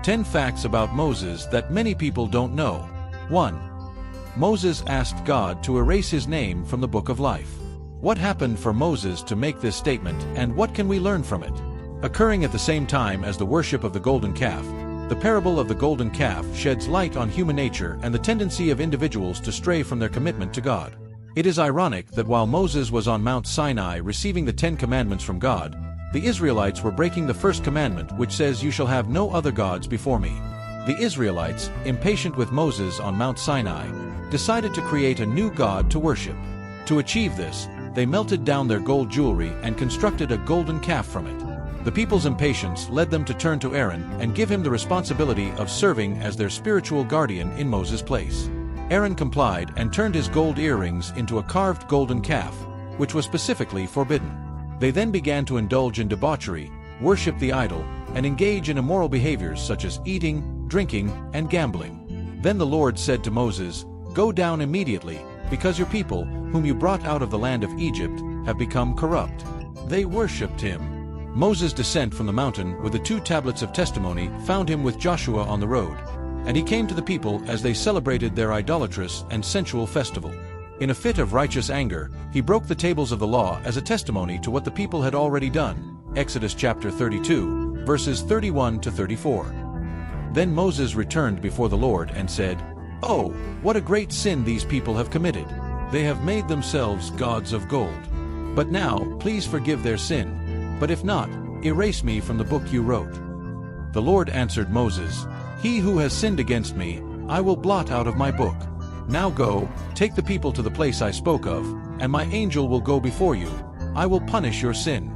10 facts about Moses that many people don't know. 1. Moses asked God to erase his name from the book of life. What happened for Moses to make this statement, and what can we learn from it? Occurring at the same time as the worship of the golden calf, the parable of the golden calf sheds light on human nature and the tendency of individuals to stray from their commitment to God. It is ironic that while Moses was on Mount Sinai receiving the 10 commandments from God, the Israelites were breaking the first commandment, which says, "You shall have no other gods before me." The Israelites, impatient with Moses on Mount Sinai, decided to create a new god to worship. To achieve this, they melted down their gold jewelry and constructed a golden calf from it. The people's impatience led them to turn to Aaron and give him the responsibility of serving as their spiritual guardian in Moses' place. Aaron complied and turned his gold earrings into a carved golden calf, which was specifically forbidden. They then began to indulge in debauchery, worship the idol, and engage in immoral behaviors such as eating, drinking, and gambling. Then the Lord said to Moses, "Go down immediately, because your people, whom you brought out of the land of Egypt, have become corrupt." They worshipped him. Moses' descent from the mountain with the 2 tablets of testimony found him with Joshua on the road, and he came to the people as they celebrated their idolatrous and sensual festival. In a fit of righteous anger, he broke the tables of the law as a testimony to what the people had already done. Exodus chapter 32, verses 31 to 34. Then Moses returned before the Lord and said, "Oh, what a great sin these people have committed! They have made themselves gods of gold. But now, please forgive their sin. But if not, erase me from the book you wrote." The Lord answered Moses, "He who has sinned against me, I will blot out of my book. Now go, take the people to the place I spoke of, and my angel will go before you. I will punish your sin."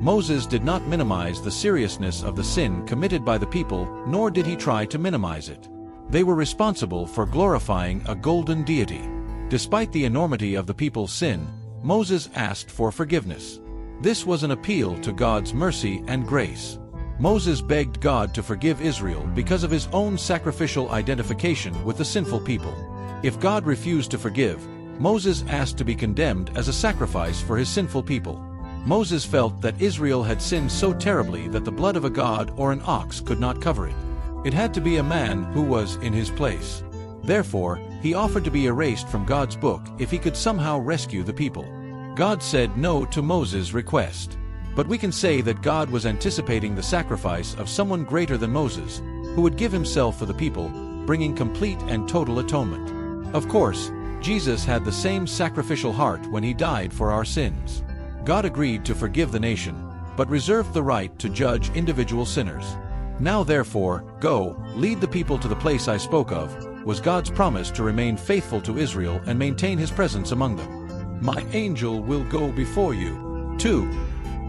Moses did not minimize the seriousness of the sin committed by the people, nor did he try to minimize it. They were responsible for glorifying a golden deity. Despite the enormity of the people's sin, Moses asked for forgiveness. This was an appeal to God's mercy and grace. Moses begged God to forgive Israel because of his own sacrificial identification with the sinful people. If God refused to forgive, Moses asked to be condemned as a sacrifice for his sinful people. Moses felt that Israel had sinned so terribly that the blood of a god or an ox could not cover it. It had to be a man who was in his place. Therefore, he offered to be erased from God's book if he could somehow rescue the people. God said no to Moses' request. But we can say that God was anticipating the sacrifice of someone greater than Moses, who would give himself for the people, bringing complete and total atonement. Of course, Jesus had the same sacrificial heart when he died for our sins. God agreed to forgive the nation, but reserved the right to judge individual sinners. Now therefore, go, lead the people to the place I spoke of, was God's promise to remain faithful to Israel and maintain his presence among them. My angel will go before you. 2.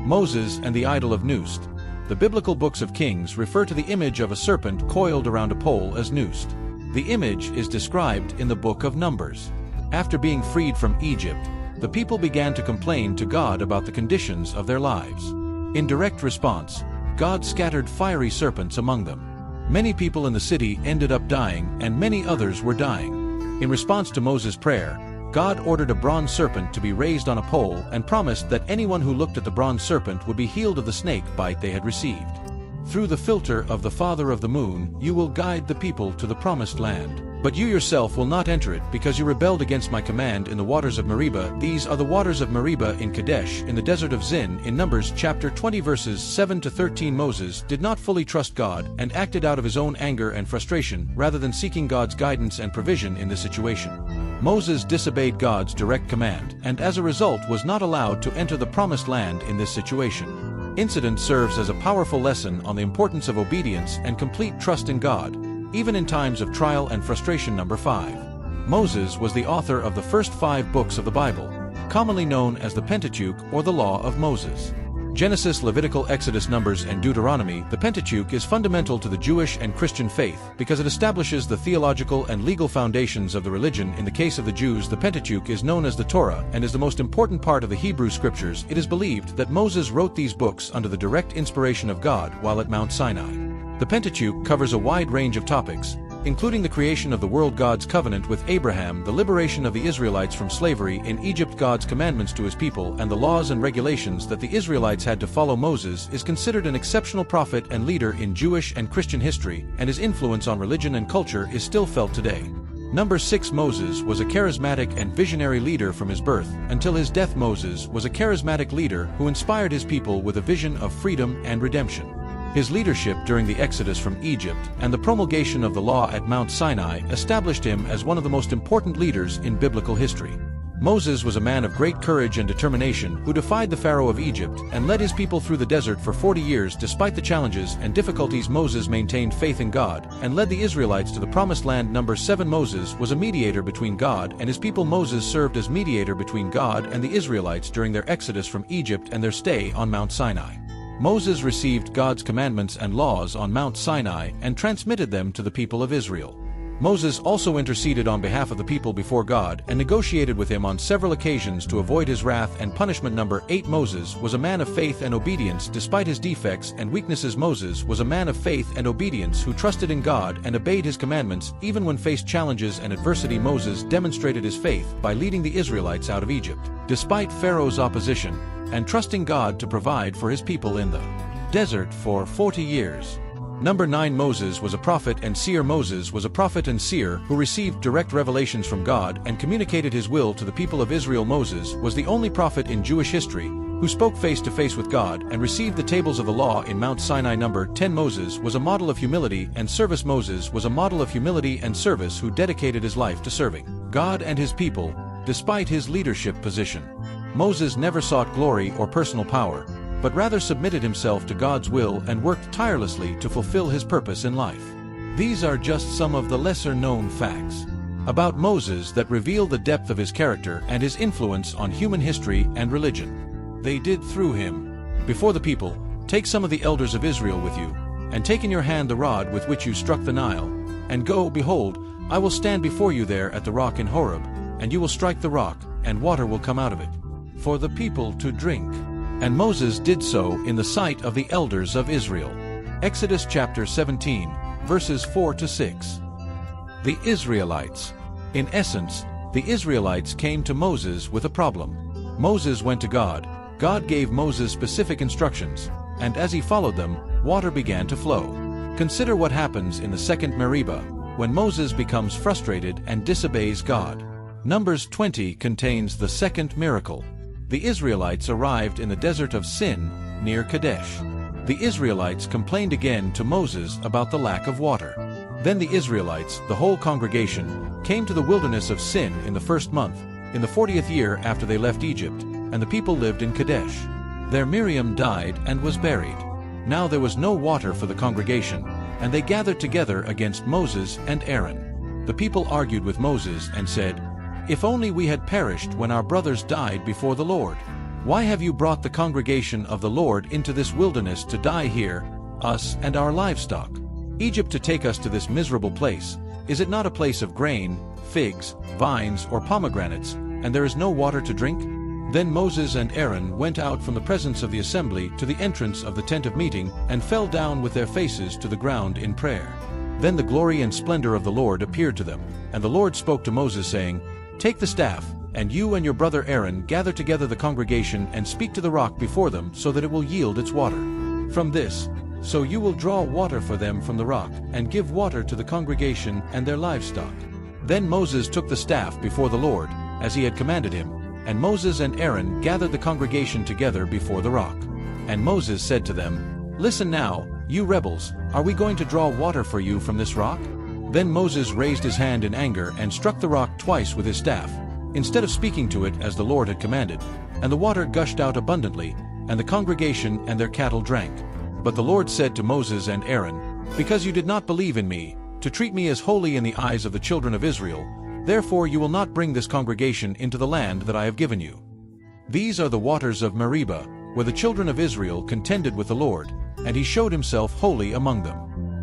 Moses and the idol of Nust. The biblical books of Kings refer to the image of a serpent coiled around a pole as Nust. The image is described in the book of Numbers. After being freed from Egypt, the people began to complain to God about the conditions of their lives. In direct response, God scattered fiery serpents among them. Many people in the city ended up dying, and many others were dying. In response to Moses' prayer, God ordered a bronze serpent to be raised on a pole and promised that anyone who looked at the bronze serpent would be healed of the snake bite they had received. Through the filter of the Father of the Moon, you will guide the people to the promised land. But you yourself will not enter it, because you rebelled against my command in the waters of Meribah. These are the waters of Meribah in Kadesh, in the desert of Zin. In Numbers chapter 20 verses 7 to 13, Moses did not fully trust God and acted out of his own anger and frustration, rather than seeking God's guidance and provision in this situation. Moses disobeyed God's direct command, and as a result was not allowed to enter the promised land in this situation. Incident serves as a powerful lesson on the importance of obedience and complete trust in God, even in times of trial and frustration. Number 5. Moses was the author of the first 5 books of the Bible, commonly known as the Pentateuch or the Law of Moses. Genesis, Levitical, Exodus, Numbers, and Deuteronomy. The Pentateuch is fundamental to the Jewish and Christian faith because it establishes the theological and legal foundations of the religion. In the case of the Jews, the Pentateuch is known as the Torah and is the most important part of the Hebrew Scriptures. It is believed that Moses wrote these books under the direct inspiration of God while at Mount Sinai. The Pentateuch covers a wide range of topics, including the creation of the world, God's covenant with Abraham, the liberation of the Israelites from slavery in Egypt, God's commandments to his people, and the laws and regulations that the Israelites had to follow. Moses is considered an exceptional prophet and leader in Jewish and Christian history, and his influence on religion and culture is still felt today. Number 6. Moses was a charismatic and visionary leader from his birth until his death. Moses was a charismatic leader who inspired his people with a vision of freedom and redemption. His leadership during the Exodus from Egypt and the promulgation of the law at Mount Sinai established him as one of the most important leaders in biblical history. Moses was a man of great courage and determination who defied the Pharaoh of Egypt and led his people through the desert for 40 years. Despite the challenges and difficulties, Moses maintained faith in God and led the Israelites to the Promised Land. Number 7. Moses was a mediator between God and his people. Moses served as mediator between God and the Israelites during their exodus from Egypt and their stay on Mount Sinai. Moses received God's commandments and laws on Mount Sinai and transmitted them to the people of Israel. Moses also interceded on behalf of the people before God and negotiated with him on several occasions to avoid his wrath and punishment. Number 8. Moses was a man of faith and obedience despite his defects and weaknesses. Moses was a man of faith and obedience who trusted in God and obeyed his commandments even when faced challenges and adversity. Moses demonstrated his faith by leading the Israelites out of Egypt, despite Pharaoh's opposition, and trusting God to provide for his people in the desert for 40 years. Number 9. Moses was a prophet and seer. Moses was a prophet and seer who received direct revelations from God and communicated his will to the people of Israel. Moses was the only prophet in Jewish history who spoke face to face with God and received the tables of the law in Mount Sinai. Number 10. Moses was a model of humility and service. Moses was a model of humility and service who dedicated his life to serving God and his people, despite his leadership position. Moses never sought glory or personal power, but rather submitted himself to God's will and worked tirelessly to fulfill his purpose in life. These are just some of the lesser-known facts about Moses that reveal the depth of his character and his influence on human history and religion. They did through him. Before the people, take some of the elders of Israel with you, and take in your hand the rod with which you struck the Nile, and go, behold, I will stand before you there at the rock in Horeb, and you will strike the rock, and water will come out of it, for the people to drink. And Moses did so in the sight of the elders of Israel. Exodus chapter 17, verses 4 to 6. The Israelites. In essence, the Israelites came to Moses with a problem. Moses went to God. God gave Moses specific instructions, and as he followed them, water began to flow. Consider what happens in the second Meribah, when Moses becomes frustrated and disobeys God. Numbers 20 contains the second miracle. The Israelites arrived in the desert of Sin, near Kadesh. The Israelites complained again to Moses about the lack of water. Then the Israelites, the whole congregation, came to the wilderness of Sin in the first month, in the 40th year after they left Egypt, and the people lived in Kadesh. There Miriam died and was buried. Now there was no water for the congregation, and they gathered together against Moses and Aaron. The people argued with Moses and said, "If only we had perished when our brothers died before the Lord. Why have you brought the congregation of the Lord into this wilderness to die here, us and our livestock? Egypt to take us to this miserable place. Is it not a place of grain, figs, vines, or pomegranates, and there is no water to drink?" Then Moses and Aaron went out from the presence of the assembly to the entrance of the tent of meeting and fell down with their faces to the ground in prayer. Then the glory and splendor of the Lord appeared to them, and the Lord spoke to Moses, saying, "Take the staff, and you and your brother Aaron gather together the congregation and speak to the rock before them so that it will yield its water. From this, so you will draw water for them from the rock, and give water to the congregation and their livestock." Then Moses took the staff before the Lord, as he had commanded him, and Moses and Aaron gathered the congregation together before the rock. And Moses said to them, "Listen now, you rebels, are we going to draw water for you from this rock?" Then Moses raised his hand in anger and struck the rock twice with his staff, instead of speaking to it as the Lord had commanded, and the water gushed out abundantly, and the congregation and their cattle drank. But the Lord said to Moses and Aaron, "Because you did not believe in me, to treat me as holy in the eyes of the children of Israel, therefore you will not bring this congregation into the land that I have given you." These are the waters of Meribah, where the children of Israel contended with the Lord, and he showed himself holy among them.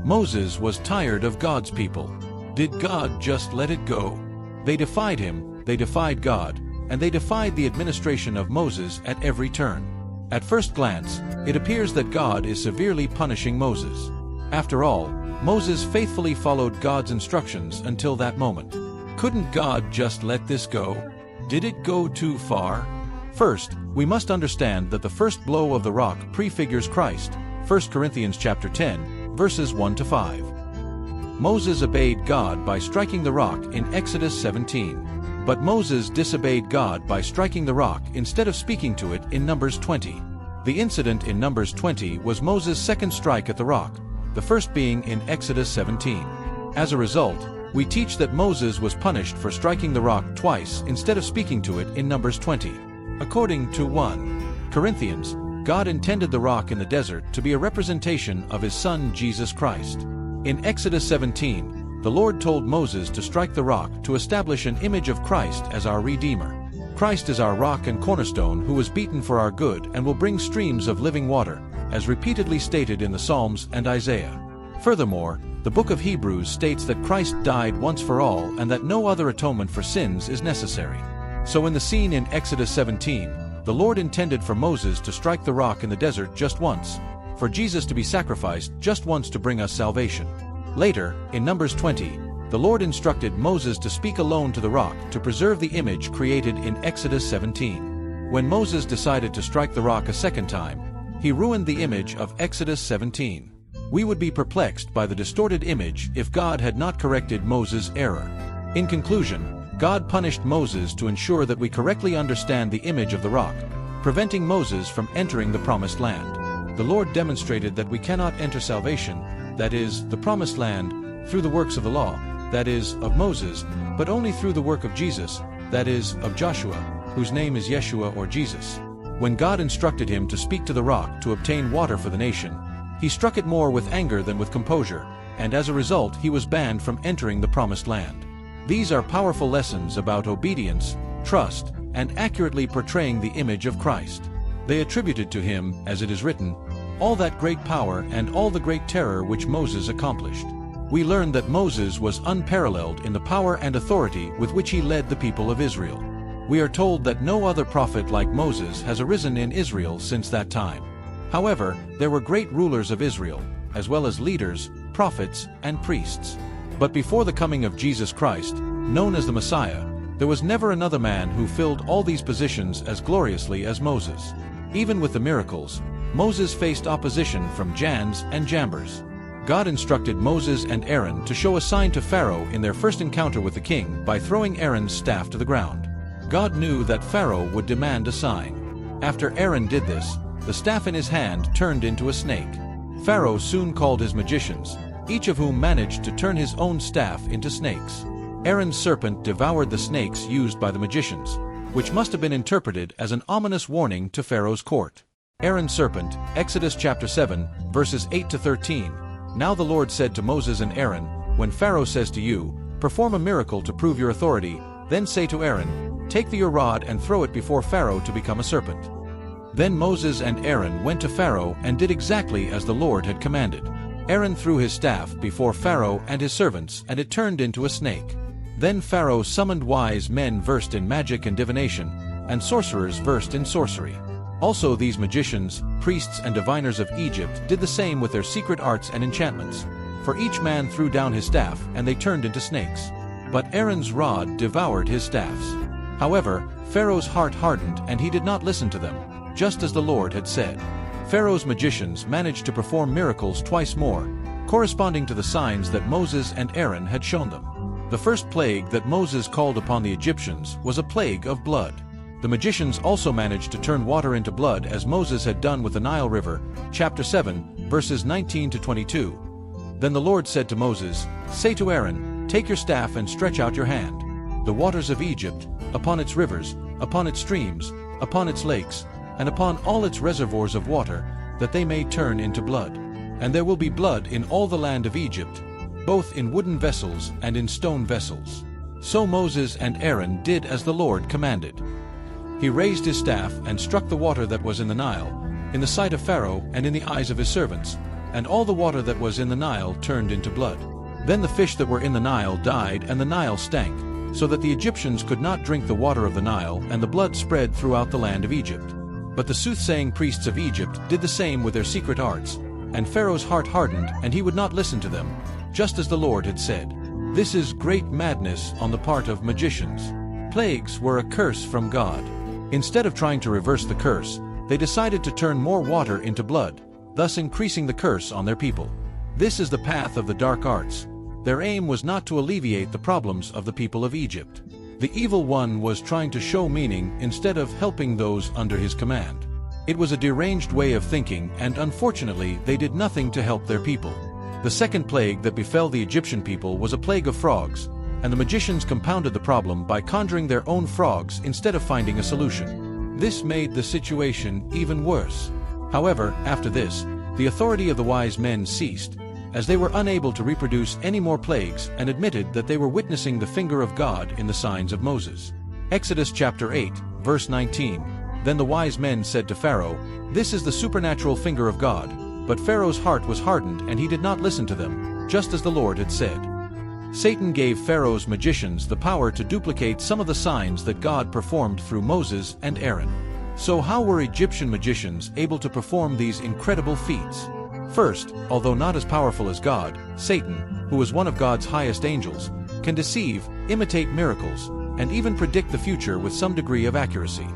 Moses was tired of God's people. Did God just let it go? They defied him, they defied God, and they defied the administration of Moses at every turn. At first glance, it appears that God is severely punishing Moses. After all, Moses faithfully followed God's instructions until that moment. Couldn't God just let this go? Did it go too far? First, we must understand that the first blow of the rock prefigures Christ. 1 Corinthians chapter 10, verses 1 to 5. Moses obeyed God by striking the rock in Exodus 17. But Moses disobeyed God by striking the rock instead of speaking to it in Numbers 20. The incident in Numbers 20 was Moses' second strike at the rock, the first being in Exodus 17. As a result, we teach that Moses was punished for striking the rock twice instead of speaking to it in Numbers 20. According to 1 Corinthians, God intended the rock in the desert to be a representation of his Son Jesus Christ. In Exodus 17, the Lord told Moses to strike the rock to establish an image of Christ as our Redeemer. Christ is our rock and cornerstone who was beaten for our good and will bring streams of living water, as repeatedly stated in the Psalms and Isaiah. Furthermore, the book of Hebrews states that Christ died once for all and that no other atonement for sins is necessary. So in the scene in Exodus 17, the Lord intended for Moses to strike the rock in the desert just once, for Jesus to be sacrificed just once to bring us salvation. Later, in Numbers 20, the Lord instructed Moses to speak alone to the rock to preserve the image created in Exodus 17. When Moses decided to strike the rock a second time, he ruined the image of Exodus 17. We would be perplexed by the distorted image if God had not corrected Moses' error. In conclusion, God punished Moses to ensure that we correctly understand the image of the rock, preventing Moses from entering the promised land. The Lord demonstrated that we cannot enter salvation, that is, the promised land, through the works of the law, that is, of Moses, but only through the work of Jesus, that is, of Joshua, whose name is Yeshua or Jesus. When God instructed him to speak to the rock to obtain water for the nation, he struck it more with anger than with composure, and as a result he was banned from entering the promised land. These are powerful lessons about obedience, trust, and accurately portraying the image of Christ. They attributed to him, as it is written, all that great power and all the great terror which Moses accomplished. We learn that Moses was unparalleled in the power and authority with which he led the people of Israel. We are told that no other prophet like Moses has arisen in Israel since that time. However, there were great rulers of Israel, as well as leaders, prophets, and priests. But before the coming of Jesus Christ, known as the Messiah, there was never another man who filled all these positions as gloriously as Moses. Even with the miracles, Moses faced opposition from Jans and Jambres. God instructed Moses and Aaron to show a sign to Pharaoh in their first encounter with the king by throwing Aaron's staff to the ground. God knew that Pharaoh would demand a sign. After Aaron did this, the staff in his hand turned into a snake. Pharaoh soon called his magicians, each of whom managed to turn his own staff into snakes. Aaron's serpent devoured the snakes used by the magicians, which must have been interpreted as an ominous warning to Pharaoh's court. Aaron's serpent, Exodus chapter 7, verses 8 to 13. Now the Lord said to Moses and Aaron, when Pharaoh says to you, perform a miracle to prove your authority, then say to Aaron, take your rod and throw it before Pharaoh to become a serpent. Then Moses and Aaron went to Pharaoh and did exactly as the Lord had commanded. Aaron threw his staff before Pharaoh and his servants, and it turned into a snake. Then Pharaoh summoned wise men versed in magic and divination, and sorcerers versed in sorcery. Also these magicians, priests and diviners of Egypt did the same with their secret arts and enchantments. For each man threw down his staff, and they turned into snakes. But Aaron's rod devoured his staffs. However, Pharaoh's heart hardened, and he did not listen to them, just as the Lord had said. Pharaoh's magicians managed to perform miracles twice more, corresponding to the signs that Moses and Aaron had shown them. The first plague that Moses called upon the Egyptians was a plague of blood. The magicians also managed to turn water into blood as Moses had done with the Nile River, chapter 7, verses 19 to 22. Then the Lord said to Moses, say to Aaron, take your staff and stretch out your hand. The waters of Egypt, upon its rivers, upon its streams, upon its lakes, and upon all its reservoirs of water, that they may turn into blood. And there will be blood in all the land of Egypt, both in wooden vessels and in stone vessels. So Moses and Aaron did as the Lord commanded. He raised his staff and struck the water that was in the Nile, in the sight of Pharaoh and in the eyes of his servants, and all the water that was in the Nile turned into blood. Then the fish that were in the Nile died, and the Nile stank, so that the Egyptians could not drink the water of the Nile, and the blood spread throughout the land of Egypt. But the soothsaying priests of Egypt did the same with their secret arts, and Pharaoh's heart hardened, and he would not listen to them, just as the Lord had said. This is great madness on the part of magicians. Plagues were a curse from God. Instead of trying to reverse the curse, they decided to turn more water into blood, thus increasing the curse on their people. This is the path of the dark arts. Their aim was not to alleviate the problems of the people of Egypt. The evil one was trying to show meaning instead of helping those under his command. It was a deranged way of thinking, and unfortunately they did nothing to help their people. The second plague that befell the Egyptian people was a plague of frogs, and the magicians compounded the problem by conjuring their own frogs instead of finding a solution. This made the situation even worse. However, after this, the authority of the wise men ceased, as they were unable to reproduce any more plagues and admitted that they were witnessing the finger of God in the signs of Moses. Exodus chapter 8, verse 19. Then the wise men said to Pharaoh, "This is the supernatural finger of God." But Pharaoh's heart was hardened, and he did not listen to them, just as the Lord had said. Satan gave Pharaoh's magicians the power to duplicate some of the signs that God performed through Moses and Aaron. So how were Egyptian magicians able to perform these incredible feats? First, although not as powerful as God, Satan, who is one of God's highest angels, can deceive, imitate miracles, and even predict the future with some degree of accuracy.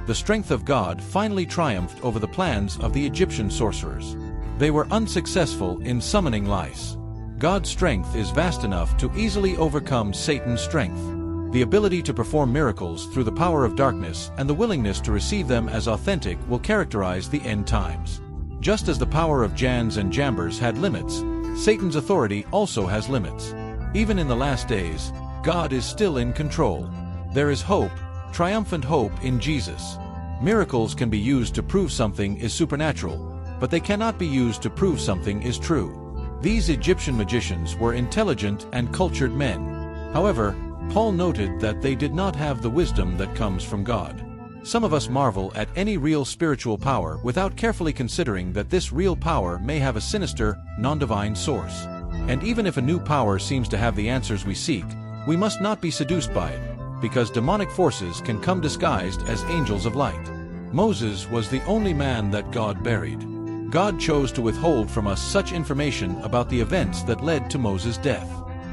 The strength of God finally triumphed over the plans of the Egyptian sorcerers. They were unsuccessful in summoning lice. God's strength is vast enough to easily overcome Satan's strength. The ability to perform miracles through the power of darkness and the willingness to receive them as authentic will characterize the end times. Just as the power of Jans and Jambres had limits, Satan's authority also has limits. Even in the last days, God is still in control. There is hope, triumphant hope in Jesus. Miracles can be used to prove something is supernatural, but they cannot be used to prove something is true. These Egyptian magicians were intelligent and cultured men. However, Paul noted that they did not have the wisdom that comes from God. Some of us marvel at any real spiritual power without carefully considering that this real power may have a sinister, non-divine source. And even if a new power seems to have the answers we seek, we must not be seduced by it, because demonic forces can come disguised as angels of light. Moses was the only man that God buried. God chose to withhold from us such information about the events that led to Moses' death.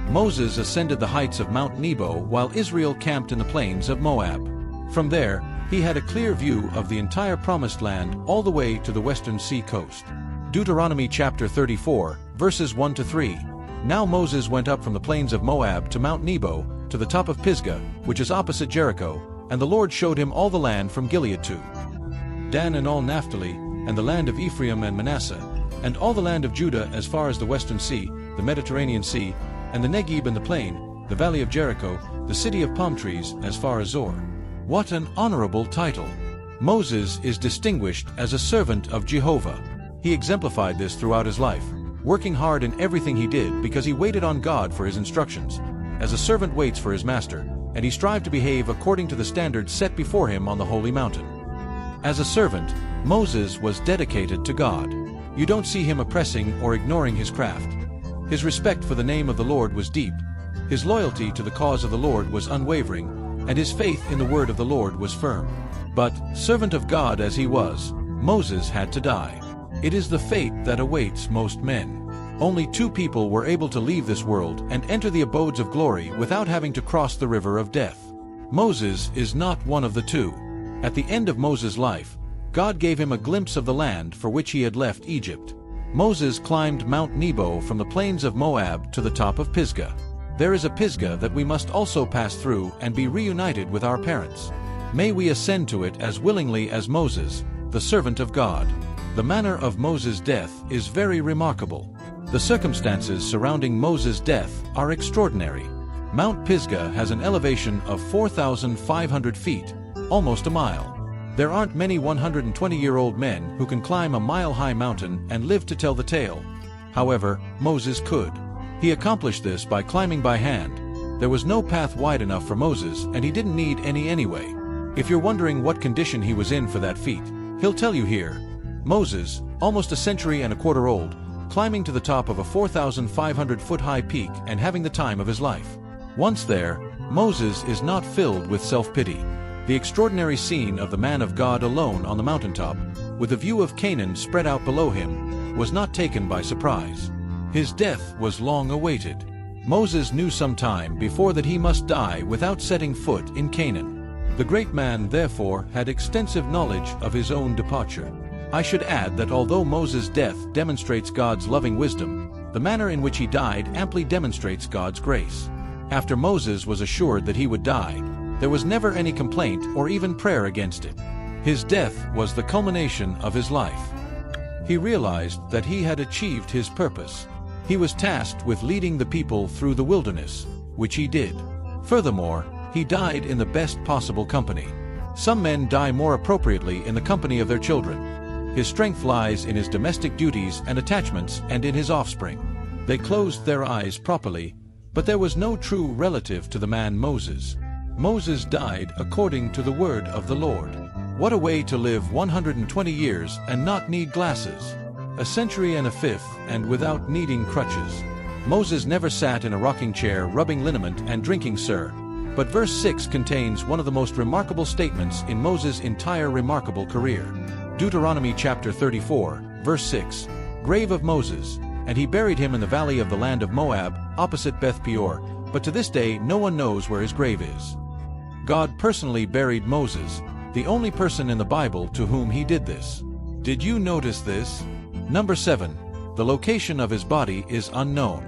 Moses ascended the heights of Mount Nebo while Israel camped in the plains of Moab. From there, he had a clear view of the entire Promised Land all the way to the western sea coast. Deuteronomy chapter 34, verses 1 to 3. Now Moses went up from the plains of Moab to Mount Nebo, to the top of Pisgah, which is opposite Jericho, and the Lord showed him all the land from Gilead to Dan and all Naphtali, and the land of Ephraim and Manasseh, and all the land of Judah as far as the western sea, the Mediterranean Sea, and the Negeb and the plain, the valley of Jericho, the city of palm trees, as far as Zor. What an honorable title! Moses is distinguished as a servant of Jehovah. He exemplified this throughout his life, working hard in everything he did because he waited on God for his instructions, as a servant waits for his master, and he strived to behave according to the standards set before him on the holy mountain. As a servant, Moses was dedicated to God. You don't see him oppressing or ignoring his craft. His respect for the name of the Lord was deep, his loyalty to the cause of the Lord was unwavering, and his faith in the word of the Lord was firm. But, servant of God as he was, Moses had to die. It is the fate that awaits most men. Only 2 people were able to leave this world and enter the abodes of glory without having to cross the river of death. Moses is not one of the 2. At the end of Moses' life, God gave him a glimpse of the land for which he had left Egypt. Moses climbed Mount Nebo from the plains of Moab to the top of Pisgah. There is a Pisgah that we must also pass through and be reunited with our parents. May we ascend to it as willingly as Moses, the servant of God. The manner of Moses' death is very remarkable. The circumstances surrounding Moses' death are extraordinary. Mount Pisgah has an elevation of 4,500 feet, almost a mile. There aren't many 120-year-old men who can climb a mile-high mountain and live to tell the tale. However, Moses could. He accomplished this by climbing by hand. There was no path wide enough for Moses, and he didn't need any anyway. If you're wondering what condition he was in for that feat, he'll tell you here. Moses, almost a century and a quarter old, climbing to the top of a 4,500-foot-high peak and having the time of his life. Once there, Moses is not filled with self-pity. The extraordinary scene of the man of God alone on the mountaintop, with a view of Canaan spread out below him, was not taken by surprise. His death was long awaited. Moses knew some time before that he must die without setting foot in Canaan. The great man, therefore, had extensive knowledge of his own departure. I should add that although Moses' death demonstrates God's loving wisdom, the manner in which he died amply demonstrates God's grace. After Moses was assured that he would die, there was never any complaint or even prayer against it. His death was the culmination of his life. He realized that he had achieved his purpose. He was tasked with leading the people through the wilderness, which he did. Furthermore, he died in the best possible company. Some men die more appropriately in the company of their children. His strength lies in his domestic duties and attachments and in his offspring. They closed their eyes properly, but there was no true relative to the man Moses. Moses died according to the word of the Lord. What a way to live 120 years and not need glasses. A century and a fifth and without needing crutches. Moses never sat in a rocking chair rubbing liniment and drinking sir. But verse 6 contains one of the most remarkable statements in Moses' entire remarkable career. Deuteronomy chapter 34, verse 6. Grave of Moses, and he buried him in the valley of the land of Moab, opposite Beth Peor, but to this day no one knows where his grave is. God personally buried Moses, the only person in the Bible to whom he did this. Did you notice this? Number 7. The location of his body is unknown.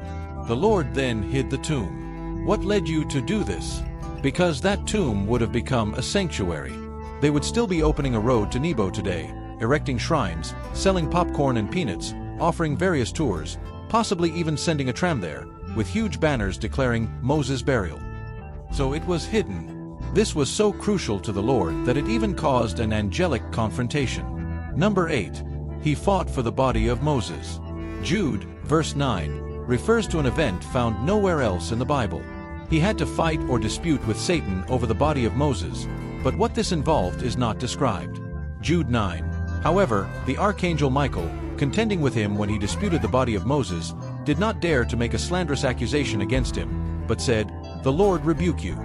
The Lord then hid the tomb. What led you to do this? Because that tomb would have become a sanctuary. They would still be opening a road to Nebo today, erecting shrines, selling popcorn and peanuts, offering various tours, possibly even sending a tram there, with huge banners declaring Moses' burial. So it was hidden. This was so crucial to the Lord that it even caused an angelic confrontation. Number 8. He fought for the body of Moses. Jude, verse 9, refers to an event found nowhere else in the Bible. He had to fight or dispute with Satan over the body of Moses, but what this involved is not described. Jude 9. However, the archangel Michael, contending with him when he disputed the body of Moses, did not dare to make a slanderous accusation against him, but said, "The Lord rebuke you."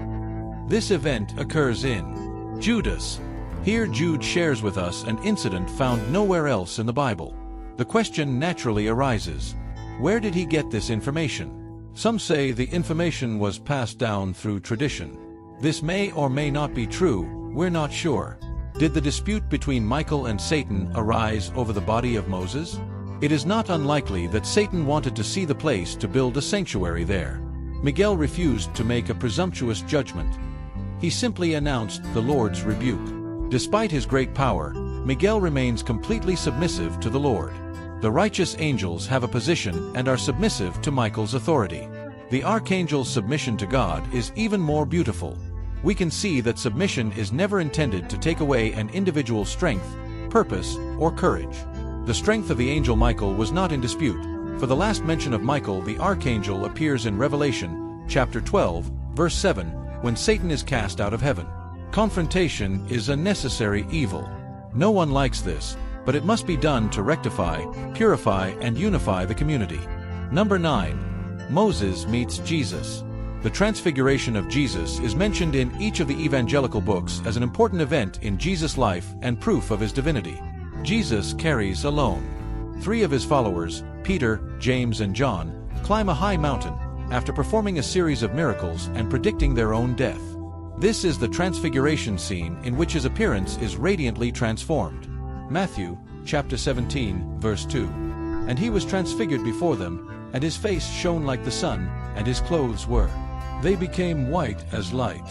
This event occurs in Judas. Here Jude shares with us an incident found nowhere else in the Bible. The question naturally arises, where did he get this information? Some say the information was passed down through tradition. This may or may not be true, we're not sure. Did the dispute between Michael and Satan arise over the body of Moses? It is not unlikely that Satan wanted to see the place to build a sanctuary there. Miguel refused to make a presumptuous judgment. He simply announced the Lord's rebuke. Despite his great power, Miguel remains completely submissive to the Lord. The righteous angels have a position and are submissive to Michael's authority. The archangel's submission to God is even more beautiful. We can see that submission is never intended to take away an individual's strength, purpose, or courage. The strength of the angel Michael was not in dispute, for the last mention of Michael the archangel appears in Revelation, chapter 12, verse 7, when Satan is cast out of heaven. Confrontation is a necessary evil. No one likes this, but it must be done to rectify, purify, and unify the community. Number 9. Moses meets Jesus. The transfiguration of Jesus is mentioned in each of the evangelical books as an important event in Jesus' life and proof of his divinity. Jesus carries alone. 3 of his followers, Peter, James, and John, climb a high mountain after performing a series of miracles and predicting their own death. This is the transfiguration scene in which his appearance is radiantly transformed. Matthew, chapter 17, verse 2. And he was transfigured before them, and his face shone like the sun, and his clothes were. They became white as light.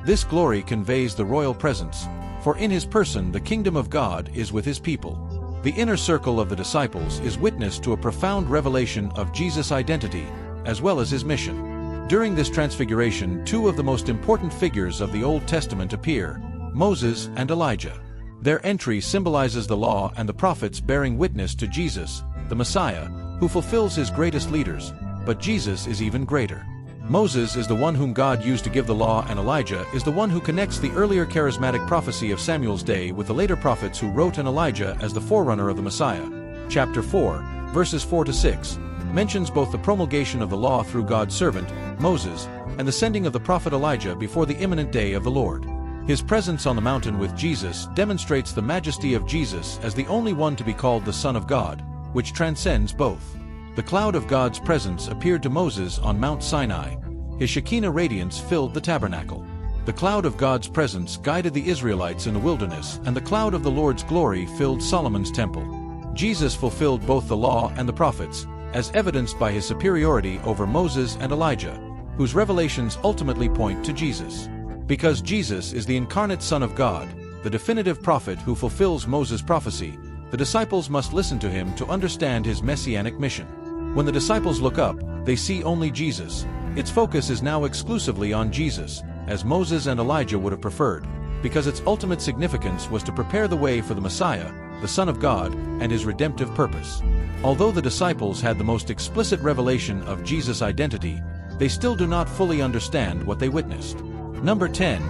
This glory conveys the royal presence, for in his person the kingdom of God is with his people. The inner circle of the disciples is witness to a profound revelation of Jesus' identity, as well as his mission. During this transfiguration, 2 of the most important figures of the Old Testament appear, Moses and Elijah. Their entry symbolizes the law and the prophets bearing witness to Jesus, the Messiah, who fulfills his greatest leaders, but Jesus is even greater. Moses is the one whom God used to give the law, and Elijah is the one who connects the earlier charismatic prophecy of Samuel's day with the later prophets who wrote, and Elijah as the forerunner of the Messiah. Chapter 4, verses 4-6, mentions both the promulgation of the law through God's servant, Moses, and the sending of the prophet Elijah before the imminent day of the Lord. His presence on the mountain with Jesus demonstrates the majesty of Jesus as the only one to be called the Son of God, which transcends both. The cloud of God's presence appeared to Moses on Mount Sinai. His Shekinah radiance filled the tabernacle. The cloud of God's presence guided the Israelites in the wilderness, and the cloud of the Lord's glory filled Solomon's temple. Jesus fulfilled both the law and the prophets, as evidenced by his superiority over Moses and Elijah, whose revelations ultimately point to Jesus. Because Jesus is the incarnate Son of God, the definitive prophet who fulfills Moses' prophecy, the disciples must listen to him to understand his messianic mission. When the disciples look up, they see only Jesus. Its focus is now exclusively on Jesus, as Moses and Elijah would have preferred, because its ultimate significance was to prepare the way for the Messiah, the Son of God, and his redemptive purpose. Although the disciples had the most explicit revelation of Jesus' identity, they still do not fully understand what they witnessed. Number 10.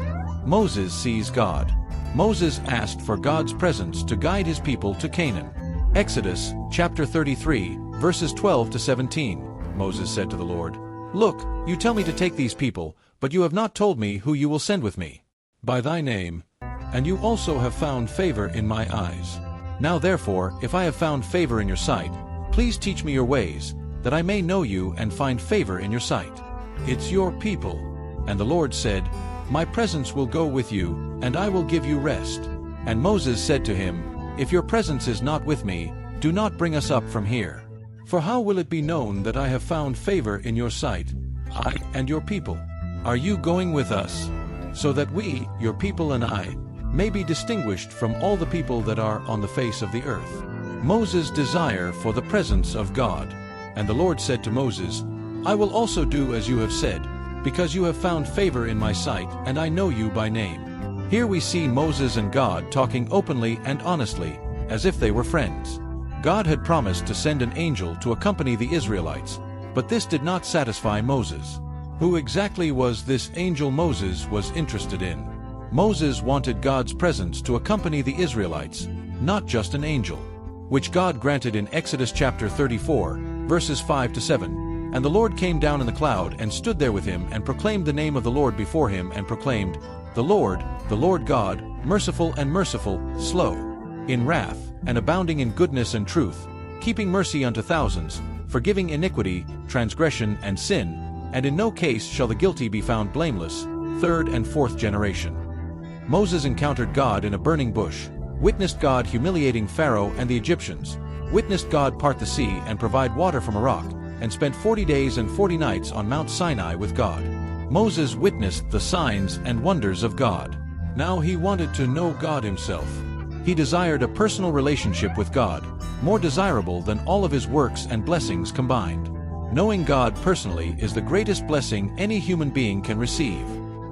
Moses sees God. Moses asked for God's presence to guide his people to Canaan. Exodus, chapter 33, verses 12 to 17. Moses said to the Lord, "Look, you tell me to take these people, but you have not told me who you will send with me. By thy name, and you also have found favor in my eyes. Now therefore, if I have found favor in your sight, please teach me your ways, that I may know you and find favor in your sight. It's your people." And the Lord said, "My presence will go with you, and I will give you rest." And Moses said to him, "If your presence is not with me, do not bring us up from here. For how will it be known that I have found favor in your sight, I and your people? Are you going with us, so that we, your people and I, may be distinguished from all the people that are on the face of the earth?" Moses' desire for the presence of God. And the Lord said to Moses, "I will also do as you have said, because you have found favor in my sight, and I know you by name." Here we see Moses and God talking openly and honestly, as if they were friends. God had promised to send an angel to accompany the Israelites, but this did not satisfy Moses. Who exactly was this angel Moses was interested in? Moses wanted God's presence to accompany the Israelites, not just an angel, which God granted in Exodus chapter 34, verses 5 to 7. "And the Lord came down in the cloud and stood there with him and proclaimed the name of the Lord before him and proclaimed, the Lord God, merciful and merciful, slow in wrath, and abounding in goodness and truth, keeping mercy unto thousands, forgiving iniquity, transgression, and sin, and in no case shall the guilty be found blameless, third and fourth generation." Moses encountered God in a burning bush, witnessed God humiliating Pharaoh and the Egyptians, witnessed God part the sea and provide water from a rock, and spent 40 days and 40 nights on Mount Sinai with God. Moses witnessed the signs and wonders of God. Now he wanted to know God himself. He desired a personal relationship with God, more desirable than all of his works and blessings combined. Knowing God personally is the greatest blessing any human being can receive.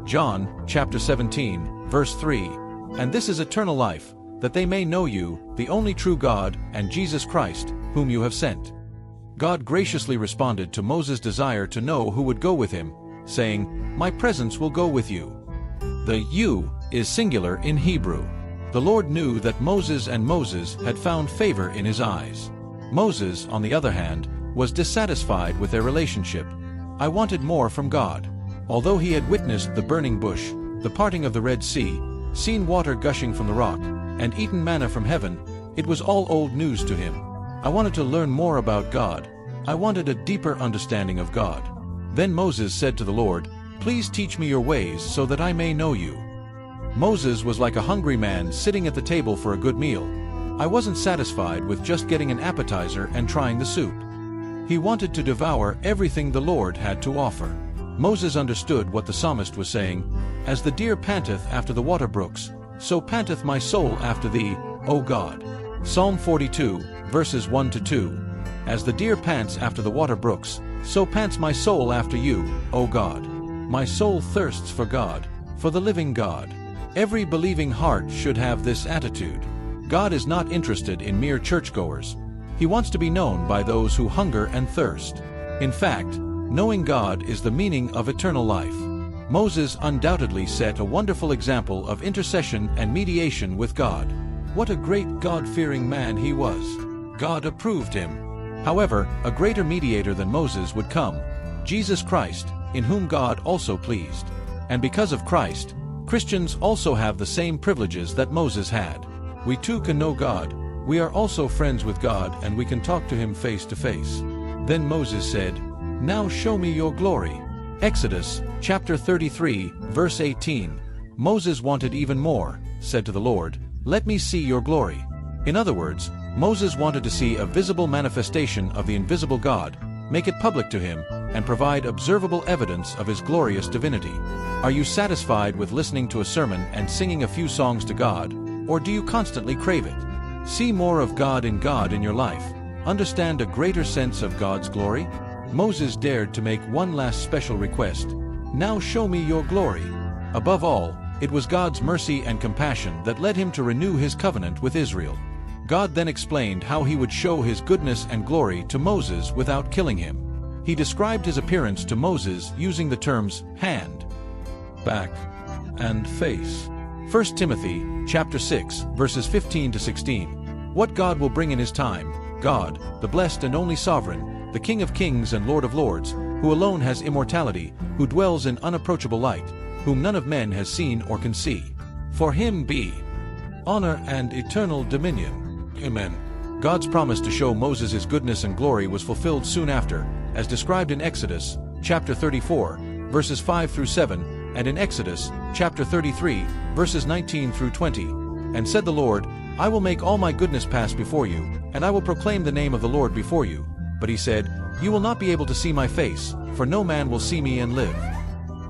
John, chapter 17, verse 3, "And this is eternal life, that they may know you, the only true God, and Jesus Christ, whom you have sent." God graciously responded to Moses' desire to know who would go with him, saying, "My presence will go with you." The "you" is singular in Hebrew. The Lord knew that Moses had found favor in his eyes. Moses, on the other hand, was dissatisfied with their relationship. I wanted more from God. Although he had witnessed the burning bush, the parting of the Red Sea, seen water gushing from the rock, and eaten manna from heaven, it was all old news to him. I wanted to learn more about God. I wanted a deeper understanding of God. Then Moses said to the Lord, "Please teach me your ways so that I may know you." Moses was like a hungry man sitting at the table for a good meal. I wasn't satisfied with just getting an appetizer and trying the soup. He wanted to devour everything the Lord had to offer. Moses understood what the psalmist was saying, "As the deer panteth after the water brooks, so panteth my soul after thee, O God." Psalm 42, verses 1 to 2. "As the deer pants after the water brooks, so pants my soul after you, O God. My soul thirsts for God, for the living God." Every believing heart should have this attitude. God is not interested in mere churchgoers. He wants to be known by those who hunger and thirst. In fact, knowing God is the meaning of eternal life. Moses undoubtedly set a wonderful example of intercession and mediation with God. What a great God-fearing man he was. God approved him. However, a greater mediator than Moses would come, Jesus Christ, in whom God also pleased. And because of Christ, Christians also have the same privileges that Moses had. We too can know God, We are also friends with God, and we can talk to him face to face." Then Moses said, "Now show me your glory." Exodus chapter 33, verse 18. Moses wanted even more, said to the Lord, "Let me see your glory." In other words, Moses wanted to see a visible manifestation of the invisible God, make it public to him, and provide observable evidence of his glorious divinity. Are you satisfied with listening to a sermon and singing a few songs to God, or do you constantly crave it? See more of God in your life. Understand a greater sense of God's glory? Moses dared to make one last special request. "Now show me your glory." Above all, it was God's mercy and compassion that led him to renew his covenant with Israel. God then explained how he would show his goodness and glory to Moses without killing him. He described his appearance to Moses using the terms hand, back, and face. 1 Timothy chapter 6, verses 15 to 16. What God will bring in his time, God, the blessed and only sovereign, the King of kings and Lord of lords, who alone has immortality, who dwells in unapproachable light, whom none of men has seen or can see. For him be honor and eternal dominion. Amen. God's promise to show Moses his goodness and glory was fulfilled soon after, as described in Exodus chapter 34, verses 5 through 7, and in Exodus chapter 33, verses 19 through 20. And said the Lord, "I will make all my goodness pass before you, and I will proclaim the name of the Lord before you." But he said, "You will not be able to see my face, for no man will see me and live."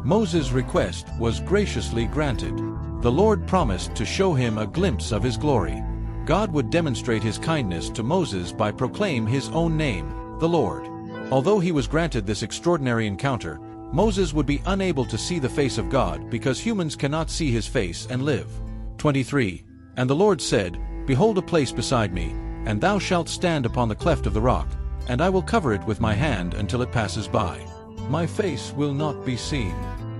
Moses' request was graciously granted. The Lord promised to show him a glimpse of his glory. God would demonstrate his kindness to Moses by proclaiming his own name, the Lord. Although he was granted this extraordinary encounter, Moses would be unable to see the face of God because humans cannot see his face and live. 23. And the Lord said, "Behold a place beside me, and thou shalt stand upon the cleft of the rock, and I will cover it with my hand until it passes by. My face will not be seen."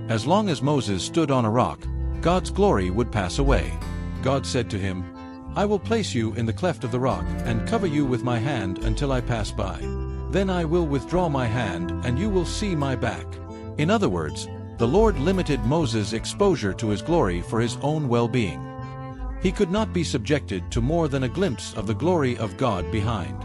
As long as Moses stood on a rock, God's glory would pass away. God said to him, "I will place you in the cleft of the rock and cover you with my hand until I pass by. Then I will withdraw my hand and you will see my back." In other words, the Lord limited Moses' exposure to his glory for his own well-being. He could not be subjected to more than a glimpse of the glory of God behind.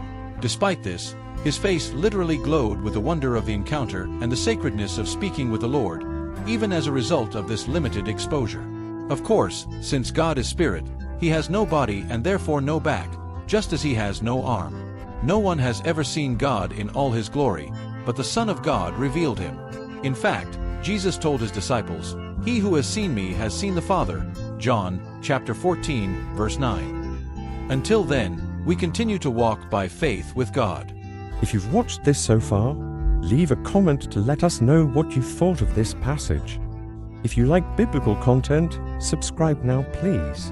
Despite this, his face literally glowed with the wonder of the encounter and the sacredness of speaking with the Lord, even as a result of this limited exposure. Of course, since God is spirit, he has no body and therefore no back, just as he has no arm. No one has ever seen God in all his glory, but the Son of God revealed him. In fact, Jesus told his disciples, "He who has seen me has seen the Father." John chapter 14, verse 9. Until then, we continue to walk by faith with God. If you've watched this so far, leave a comment to let us know what you thought of this passage. If you like biblical content, subscribe now please.